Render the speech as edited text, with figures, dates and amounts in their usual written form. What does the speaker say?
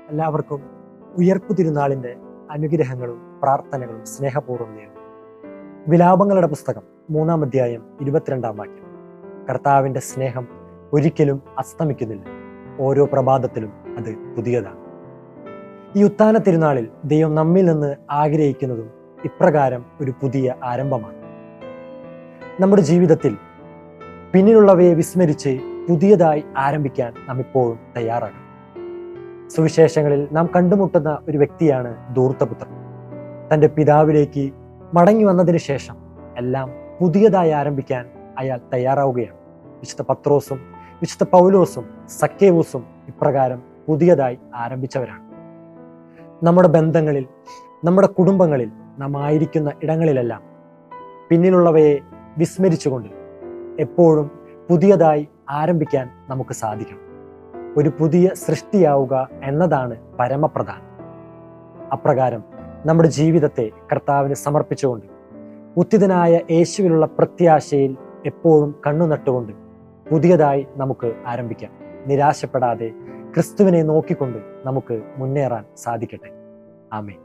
എല്ലാവർക്കും ഉയർപ്പു തിരുനാളിൻ്റെ അനുഗ്രഹങ്ങളും പ്രാർത്ഥനകളും സ്നേഹപൂർവ്വം നേരുന്നു. വിലാപങ്ങളുടെ പുസ്തകം 3-ാം അധ്യായം 22-ാം വാക്യം. കർത്താവിൻ്റെ സ്നേഹം ഒരിക്കലും അസ്തമിക്കുന്നില്ല, ഓരോ പ്രഭാതത്തിലും അത് പുതിയതാണ്. ഈ ഉത്ഥാന തിരുനാളിൽ ദൈവം നമ്മിൽ നിന്ന് ആഗ്രഹിക്കുന്നതും ഇപ്രകാരം ഒരു പുതിയ ആരംഭമാണ്. നമ്മുടെ ജീവിതത്തിൽ പിന്നിലുള്ളവയെ വിസ്മരിച്ച് പുതിയതായി ആരംഭിക്കാൻ നാം ഇപ്പോഴും തയ്യാറാകണം. സുവിശേഷങ്ങളിൽ നാം കണ്ടുമുട്ടുന്ന ഒരു വ്യക്തിയാണ് ധൂർത്തപുത്രൻ. തൻ്റെ പിതാവിലേക്ക് മടങ്ങി വന്നതിന് ശേഷം എല്ലാം പുതിയതായി ആരംഭിക്കാൻ അയാൾ തയ്യാറാവുകയാണ്. വിശുദ്ധ പത്രോസും വിശുദ്ധ പൗലോസും സക്കേവൂസും ഇപ്രകാരം പുതിയതായി ആരംഭിച്ചവരാണ്. നമ്മുടെ ബന്ധങ്ങളിൽ, നമ്മുടെ കുടുംബങ്ങളിൽ, നാം ആയിരിക്കുന്ന ഇടങ്ങളിലെല്ലാം പിന്നിലുള്ളവയെ വിസ്മരിച്ചുകൊണ്ട് എപ്പോഴും പുതിയതായി ആരംഭിക്കാൻ നമുക്ക് സാധിക്കണം. ഒരു പുതിയ സൃഷ്ടിയാവുക എന്നതാണ് പരമപ്രധാനം. അപ്രകാരം നമ്മുടെ ജീവിതത്തെ കർത്താവിന് സമർപ്പിച്ചുകൊണ്ട് ഉത്തിതനായ യേശുവിലുള്ള പ്രത്യാശയിൽ എപ്പോഴും കണ്ണുനട്ടുകൊണ്ട് പുതിയതായി നമുക്ക് ആരംഭിക്കാം. നിരാശപ്പെടാതെ ക്രിസ്തുവിനെ നോക്കിക്കൊണ്ട് നമുക്ക് മുന്നേറാൻ സാധിക്കട്ടെ. ആമേൻ.